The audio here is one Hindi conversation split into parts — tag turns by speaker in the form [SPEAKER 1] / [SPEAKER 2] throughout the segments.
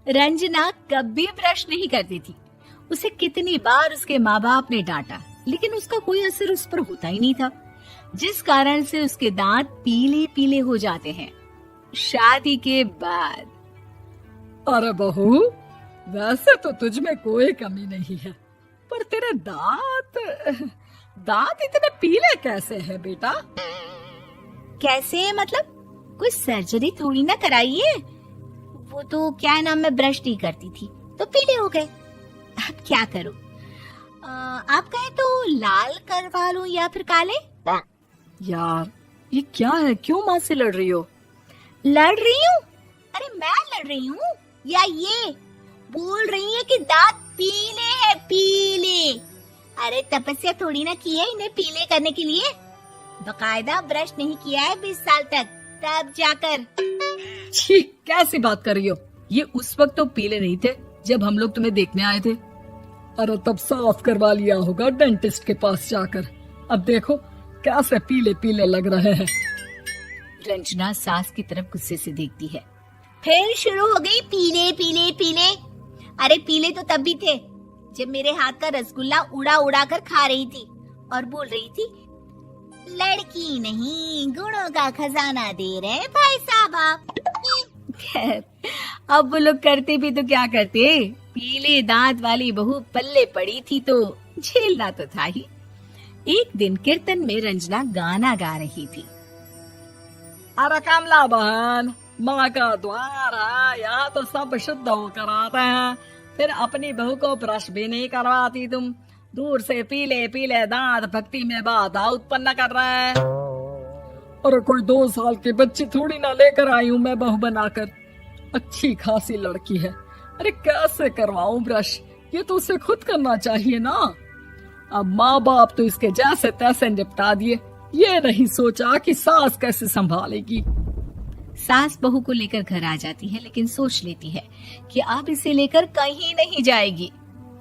[SPEAKER 1] रंजना कभी ब्रश नहीं करती थी। उसे कितनी बार उसके माँ बाप ने डांटा, लेकिन उसका कोई असर उस पर होता ही नहीं था, जिस कारण से उसके दांत पीले पीले हो जाते हैं। शादी के बाद
[SPEAKER 2] अरे बहू, वैसे तो तुझ में कोई कमी नहीं है, पर तेरे दांत इतने पीले कैसे हैं बेटा?
[SPEAKER 1] कैसे मतलब? कोई सर्जरी थोड़ी ना कराई है। वो तो क्या नाम, मैं ब्रश नहीं करती थी तो पीले हो गए। अब क्या करूं? आप कहें तो लाल करवा लूं या फिर काले?
[SPEAKER 2] यार ये क्या है, क्यों माँ से लड़ रही हो?
[SPEAKER 1] लड़ रही हूँ? अरे मैं लड़ रही हूँ या ये बोल रही है कि दांत पीले हैं, पीले। अरे तपस्या थोड़ी ना की है इन्हें पीले करने के लिए। बकायदा ब्रश नहीं किया है 20 साल तक, तब जाकर।
[SPEAKER 2] छी, कैसी बात कर रही हो? ये उस वक्त तो पीले नहीं थे जब हम लोग तुम्हें देखने आए थे। अरे तब साफ करवा लिया होगा डेंटिस्ट के पास जाकर। अब देखो कैसे पीले पीले लग रहे हैं।
[SPEAKER 1] रंजना सास की तरफ गुस्से से देखती है। फिर शुरू हो गई पीले पीले पीले। अरे पीले तो तब भी थे जब मेरे हाथ का रसगुल्ला उड़ा उड़ा कर खा रही थी और बोल रही थी, लड़की नहीं गुणों का खजाना दे रहे भाई साहब आप। खैर, अब वो लोग करते भी तो क्या करते, पीले दांत वाली बहू पल्ले पड़ी थी तो झेलना तो था ही। एक दिन कीर्तन में रंजना गाना गा रही थी।
[SPEAKER 2] अरे कमला बहन, माँ का द्वार है, यहाँ तो सब शुद्ध होकर आते हैं, फिर अपनी बहू को ब्रश भी नहीं करवाती तुम। दूर से पीले पीले दांत भक्ति में बाधा उत्पन्न कर रहे हैं। अरे कोई 2 साल के बच्चे थोड़ी ना लेकर आई हूँ मैं बहू बनाकर। अच्छी खासी लड़की है, अरे कैसे करवाऊं ब्रश? ये तो उसे खुद करना चाहिए ना। अब माँ बाप तो इसके जैसे तैसे निपटा दिए, ये नहीं सोचा कि सास कैसे संभालेगी।
[SPEAKER 1] सास बहू को लेकर घर आ जाती है, लेकिन सोच लेती है कि अब इसे लेकर कहीं नहीं जाएगी।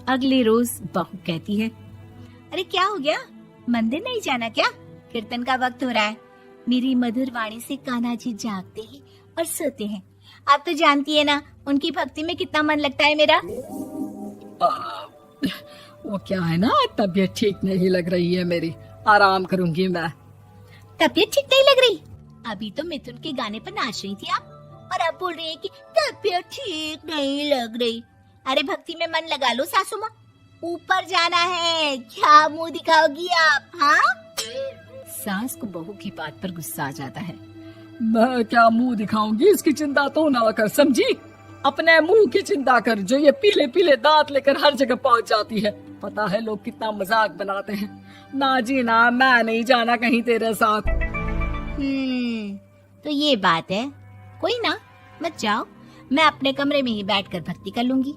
[SPEAKER 1] अगले रोज बहू कहती है, अरे क्या हो गया, मंदिर नहीं जाना क्या? कीर्तन का वक्त हो रहा है। मेरी मधुर वाणी से कान्हा जी जागते हैं और सोते हैं। आप तो जानती है ना उनकी भक्ति में कितना मन लगता है मेरा।
[SPEAKER 2] वो क्या है ना, तबीयत ठीक नहीं लग रही है मेरी, आराम करूंगी मैं।
[SPEAKER 1] तबीयत ठीक नहीं लग रही? अभी तो मिथुन के गाने पर नाच रही थी आप, और अब बोल रही है कि तबीयत ठीक नहीं लग रही। अरे भक्ति में मन लगा लो सासू माँ, ऊपर जाना है, क्या मुंह दिखाओगी आप? हाँ? सास को बहू की बात पर गुस्सा आ जाता है।
[SPEAKER 2] मैं क्या मुंह दिखाऊंगी, इसकी चिंता तो ना कर, समझी? अपने मुंह की चिंता कर, जो ये पीले पीले दांत लेकर हर जगह पहुंच जाती है। पता है लोग कितना मजाक बनाते हैं। ना जी ना, मैं नहीं जाना कहीं तेरे साथ।
[SPEAKER 1] तो ये बात है। कोई ना, मत जाओ, मैं अपने कमरे में ही बैठकर भक्ति कर लूंगी।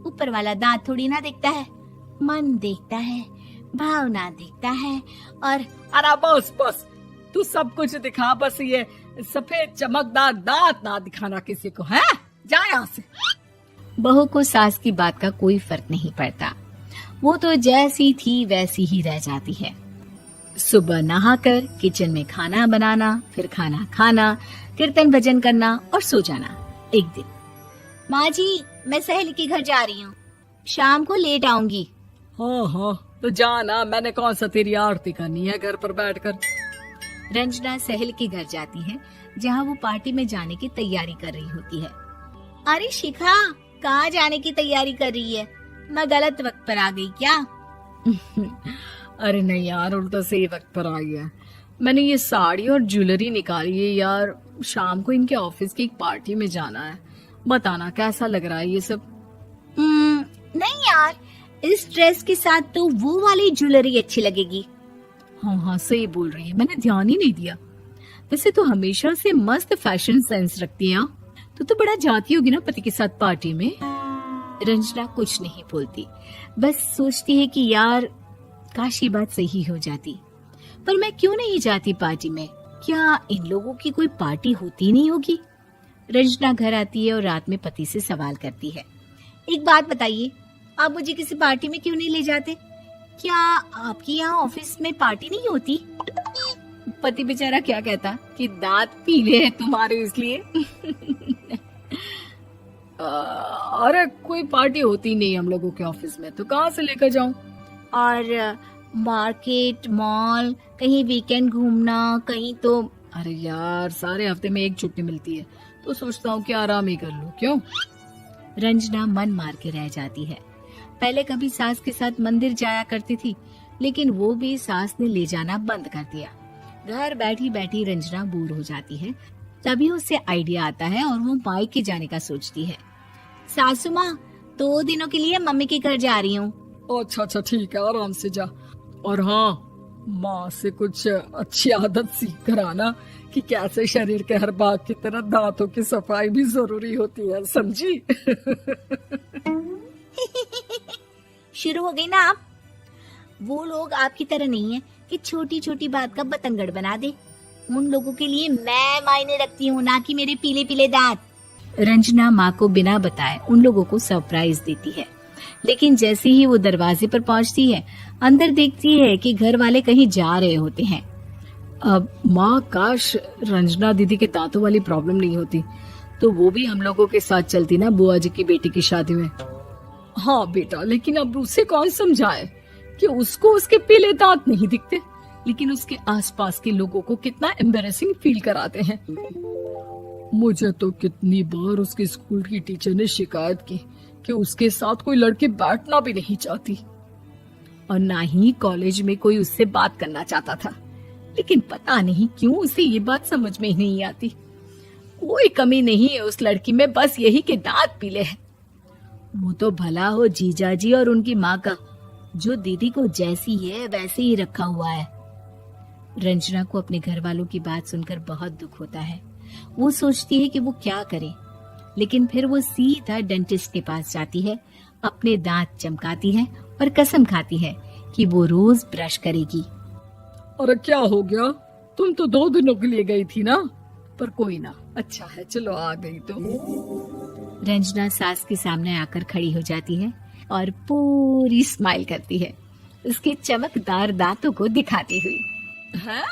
[SPEAKER 1] ऊपर वाला दांत थोड़ी ना देखता है, मन देखता है, भावना देखता है। और
[SPEAKER 2] अरे बस बस, तू सब कुछ दिखा, बस ये सफेद चमकदार दांत ना दिखाना किसी को, है? जा यहाँ से।
[SPEAKER 1] बहू को सास की बात का कोई फर्क नहीं पड़ता, वो तो जैसी थी वैसी ही रह जाती है। सुबह नहाकर किचन में खाना बनाना, फिर खाना खाना, कीर्तन भजन करना और सो जाना। एक दिन, माँ जी मैं सहेली के घर जा रही हूँ, शाम को लेट आऊंगी।
[SPEAKER 2] हाँ, तो जाना, मैंने कौन सा तेरी आरती करनी है घर पर बैठकर।
[SPEAKER 1] रंजना सहेली के घर जाती है, जहाँ वो पार्टी में जाने की तैयारी कर रही होती है। अरे शिखा, कहाँ जाने की तैयारी कर रही है? मैं गलत वक्त पर आ गई क्या?
[SPEAKER 2] अरे नहीं यार, उल्टा सही वक्त पर आई है। मैंने ये साड़ी और ज्वेलरी निकाली है यार, शाम को इनके ऑफिस की एक पार्टी में जाना है। बताना कैसा लग रहा है ये सब?
[SPEAKER 1] नहीं यार, इस ड्रेस के साथ तो वो वाली ज्वेलरी अच्छी लगेगी।
[SPEAKER 2] हाँ, सही बोल रही है, मैंने ध्यान ही नहीं दिया। वैसे तो हमेशा से मस्त फैशन सेंस रखती है। तो बड़ा जाती होगी ना पति के साथ पार्टी में। रंजना कुछ नहीं बोलती, बस सोचती है कि यार काश ये बात सही हो जाती, पर मैं क्यों नहीं जाती पार्टी में? क्या इन लोगों की कोई पार्टी होती नहीं होगी? रंजना घर आती है और रात में पति से सवाल करती है, एक बात बताइए, आप मुझे किसी पार्टी में क्यों नहीं ले जाते? क्या आपके यहाँ ऑफिस में पार्टी नहीं होती? पति बेचारा क्या कहता कि दांत पीले हैं तुम्हारे इसलिए। अरे कोई पार्टी होती नहीं हम लोगों के ऑफिस में, तो कहाँ से लेकर जाऊं?
[SPEAKER 1] और मार्केट, मॉल, कहीं वीकेंड घूमना, कहीं तो।
[SPEAKER 2] अरे यार सारे हफ्ते में एक छुट्टी मिलती है, तो सोचता हूँ कि आराम ही कर लूं। क्यों?
[SPEAKER 1] रंजना मन मार के रह जाती है। पहले कभी सास के साथ मंदिर जाया करती थी, लेकिन वो भी सास ने ले जाना बंद कर दिया। घर बैठी बैठी रंजना बोर हो जाती है। तभी उसे आइडिया आता है और वो मायके जाने का सोचती है। सासू माँ, 2 दिनों के लिए मम्मी के घर जा रही हूँ।
[SPEAKER 2] अच्छा अच्छा ठीक है, आराम से जा। और हाँ, माँ से कुछ अच्छी आदत सीख कर आना कि कैसे शरीर के हर भाग की तरह दांतों की सफाई भी जरूरी होती है, समझी?
[SPEAKER 1] शुरू हो गई ना आप। वो लोग आपकी तरह नहीं है कि छोटी छोटी बात का बतंगड़ बना दे। उन लोगों के लिए मैं मायने रखती हूँ, ना कि मेरे पीले पीले दांत। रंजना माँ को बिना बताए उन लोगों को सरप्राइज देती है, लेकिन जैसे ही वो दरवाजे पर पहुंचती है, अंदर देखती है कि घर वाले कहीं जा रहे होते हैं।
[SPEAKER 2] अब माँ, काश रंजना दीदी के दांतों वाली प्रॉब्लम नहीं होती, तो वो भी हम लोगों के साथ चलती ना बुआ जी की बेटी की शादी में। हाँ बेटा, लेकिन अब उसे कौन समझाए कि उसको उसके पीले दांत नहीं दिखते, लेकिन उसके आसपास के लोगों को कितना एम्बैरेसिंग फील कराते हैं। मुझे तो कितनी बार उसके स्कूल की टीचर ने शिकायत की कि उसके साथ कोई लड़की बैठना भी नहीं चाहती, और ना ही कॉलेज में कोई उससे बात करना चाहता था। लेकिन पता नहीं क्यों उसे ये बात समझ में ही नहीं आती। कोई कमी नहीं है उस लड़की में, बस यही कि दांत पीले हैं। वो तो भला हो जीजा जी और उनकी माँ का, जो दीदी को जैसी है वैसे ही रखा हुआ है। रंजना को अपने घर वालों की बात सुनकर बहुत दुख होता है। वो सोचती है कि वो क्या करे, लेकिन फिर वो सीधा डेंटिस्ट के पास जाती है, अपने दांत चमकाती है और कसम खाती है कि वो रोज ब्रश करेगी। अरे क्या हो गया? तुम तो 2 दिनों के लिए गई थी ना, पर कोई ना, अच्छा है, चलो आ गई तो।
[SPEAKER 1] रंजना सास के सामने आकर खड़ी हो जाती है और पूरी स्माइल करती है, उसके चमकदार दांतों को दिखाती हुई।
[SPEAKER 2] हैं?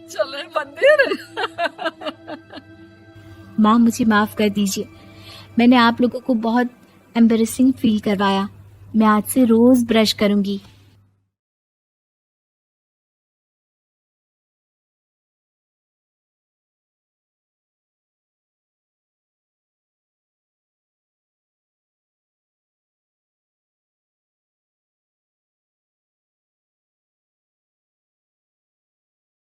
[SPEAKER 2] चले मंदिर?
[SPEAKER 1] माँ, मुझे माफ कर दीजिए, मैंने आप लोगों को बहुत एम्बैरेसिंग फील करवाया। मैं आज से रोज ब्रश करूंगी।